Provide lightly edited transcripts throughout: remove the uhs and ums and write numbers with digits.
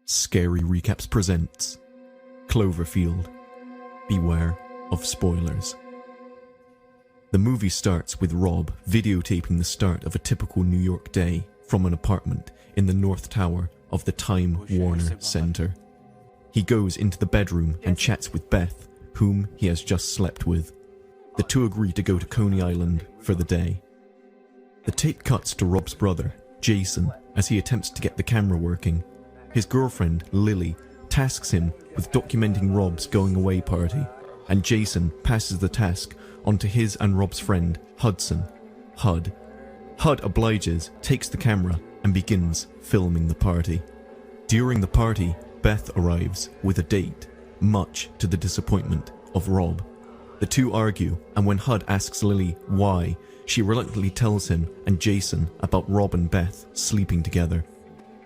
Scary Recaps presents Cloverfield. Beware of spoilers. The movie starts with Rob videotaping the start of a typical New York day from an apartment in the North Tower of the Time Warner Center. He goes into the bedroom and chats with Beth, whom he has just slept with. The two agree to go to Coney Island for the day. The tape cuts to Rob's brother, Jason, as he attempts to get the camera working. His girlfriend, Lily, tasks him with documenting Rob's going away party, and Jason passes the task on to his and Rob's friend, Hudson, Hud. Hud obliges, takes the camera, and begins filming the party. During the party, Beth arrives with a date, much to the disappointment of Rob. The two argue, and when Hud asks Lily why, she reluctantly tells him and Jason about Rob and Beth sleeping together.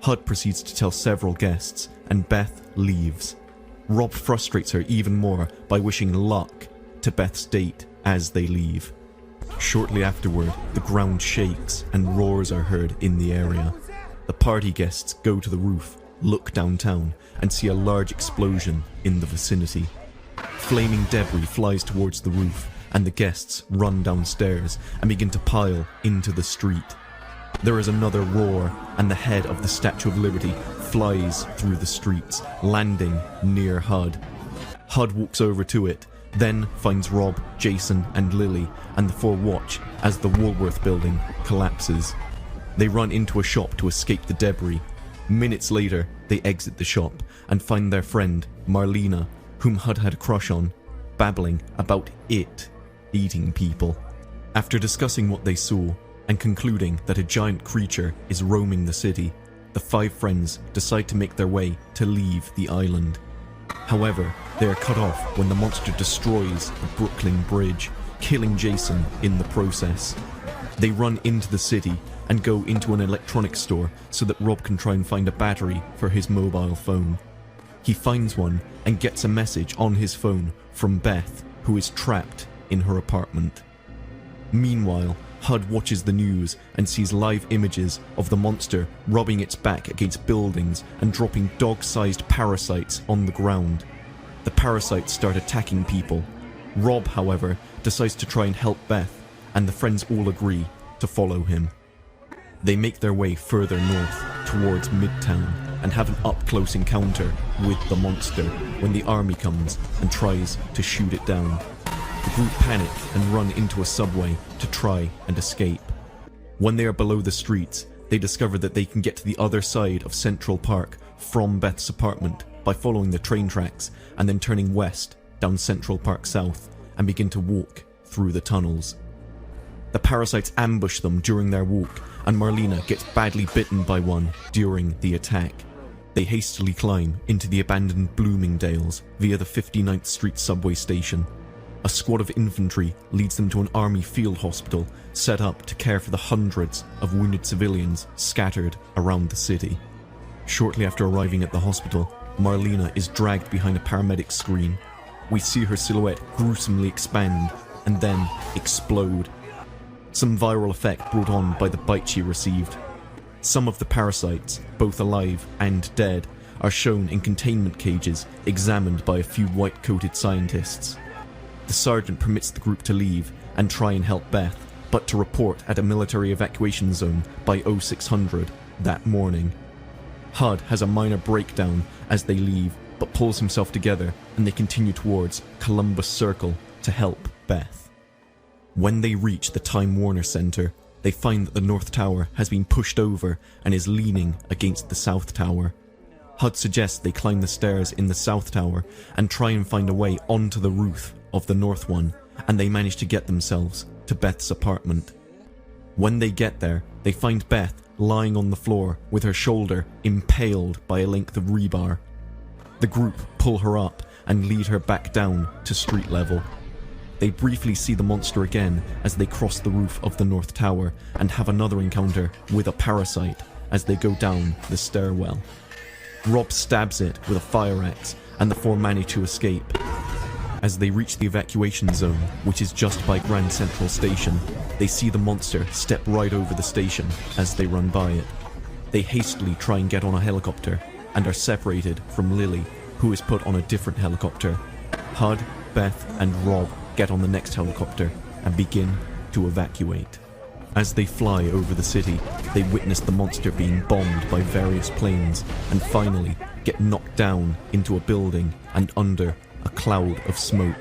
Hud proceeds to tell several guests, and Beth leaves. Rob frustrates her even more by wishing luck to Beth's date as they leave. Shortly afterward, the ground shakes and roars are heard in the area. The party guests go to the roof, look downtown, and see a large explosion in the vicinity. Flaming debris flies towards the roof, and the guests run downstairs and begin to pile into the street. There is another roar, and the head of the Statue of Liberty flies through the streets, landing near Hud. Hud walks over to it, then finds Rob, Jason, and Lily, and the four watch as the Woolworth building collapses. They run into a shop to escape the debris. Minutes later, they exit the shop and find their friend, Marlena, whom Hud had a crush on, babbling about it eating people. After discussing what they saw, and concluding that a giant creature is roaming the city, the five friends decide to make their way to leave the island. However, they are cut off when the monster destroys the Brooklyn Bridge, killing Jason in the process. They run into the city and go into an electronics store so that Rob can try and find a battery for his mobile phone. He finds one and gets a message on his phone from Beth, who is trapped in her apartment. Meanwhile, Hud watches the news and sees live images of the monster rubbing its back against buildings and dropping dog-sized parasites on the ground. The parasites start attacking people. Rob, however, decides to try and help Beth, and the friends all agree to follow him. They make their way further north towards Midtown and have an up-close encounter with the monster when the army comes and tries to shoot it down. The group panic and run into a subway to try and escape. When they are below the streets, they discover that they can get to the other side of Central Park from Beth's apartment by following the train tracks and then turning west down Central Park South and begin to walk through the tunnels. The parasites ambush them during their walk, and Marlena gets badly bitten by one during the attack. They hastily climb into the abandoned Bloomingdale's via the 59th Street subway station. A squad of infantry leads them to an army field hospital set up to care for the hundreds of wounded civilians scattered around the city. Shortly after arriving at the hospital, Marlena is dragged behind a paramedic screen. We see her silhouette gruesomely expand and then explode. Some viral effect brought on by the bite she received. Some of the parasites, both alive and dead, are shown in containment cages examined by a few white-coated scientists. The sergeant permits the group to leave and try and help Beth, but to report at a military evacuation zone by 0600 that morning. Hud has a minor breakdown as they leave, but pulls himself together and they continue towards Columbus Circle to help Beth. When they reach the Time Warner Center, they find that the North Tower has been pushed over and is leaning against the South Tower. Hud suggests they climb the stairs in the South Tower and try and find a way onto the roof of the North one, and they manage to get themselves to Beth's apartment. When they get there, they find Beth lying on the floor with her shoulder impaled by a length of rebar. The group pull her up and lead her back down to street level. They briefly see the monster again as they cross the roof of the North Tower and have another encounter with a parasite as they go down the stairwell. Rob stabs it with a fire axe and the four manage to escape. As they reach the evacuation zone, which is just by Grand Central Station, they see the monster step right over the station as they run by it. They hastily try and get on a helicopter, and are separated from Lily, who is put on a different helicopter. Hud, Beth, and Rob get on the next helicopter and begin to evacuate. As they fly over the city, they witness the monster being bombed by various planes and finally get knocked down into a building and under a cloud of smoke.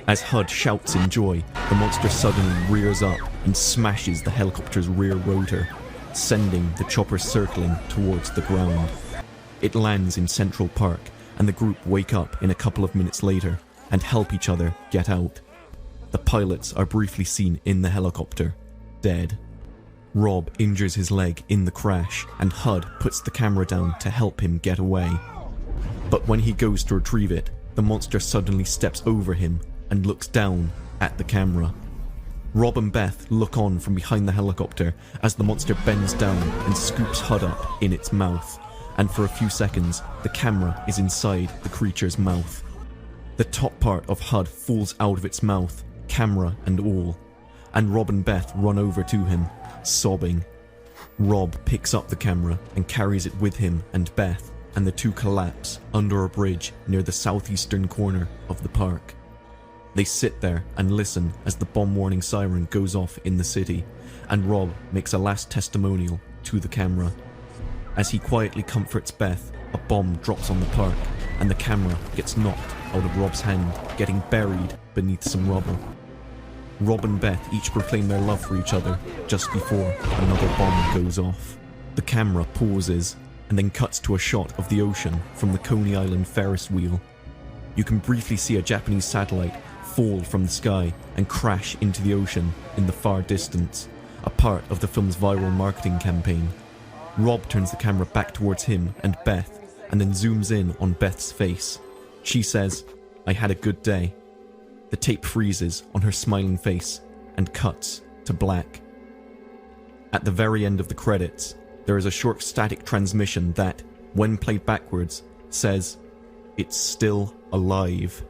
As Hud shouts in joy, the monster suddenly rears up and smashes the helicopter's rear rotor, sending the chopper circling towards the ground. It lands in Central Park, and the group wake up in a couple of minutes later and help each other get out. The pilots are briefly seen in the helicopter, dead. Rob injures his leg in the crash, and Hud puts the camera down to help him get away. But when he goes to retrieve it, the monster suddenly steps over him and looks down at the camera. Rob and Beth look on from behind the helicopter as the monster bends down and scoops Hud up in its mouth, and for a few seconds, the camera is inside the creature's mouth. The top part of Hud falls out of its mouth, camera and all, and Rob and Beth run over to him, sobbing. Rob picks up the camera and carries it with him and Beth, and the two collapse under a bridge near the southeastern corner of the park. They sit there and listen as the bomb warning siren goes off in the city, and Rob makes a last testimonial to the camera. As he quietly comforts Beth, a bomb drops on the park, and the camera gets knocked out of Rob's hand, getting buried beneath some rubble. Rob and Beth each proclaim their love for each other just before another bomb goes off. The camera pauses and then cuts to a shot of the ocean from the Coney Island Ferris wheel. You can briefly see a Japanese satellite fall from the sky and crash into the ocean in the far distance, a part of the film's viral marketing campaign. Rob turns the camera back towards him and Beth, and then zooms in on Beth's face. She says, "I had a good day." The tape freezes on her smiling face and cuts to black. At the very end of the credits, there is a short static transmission that, when played backwards, says, "It's still alive."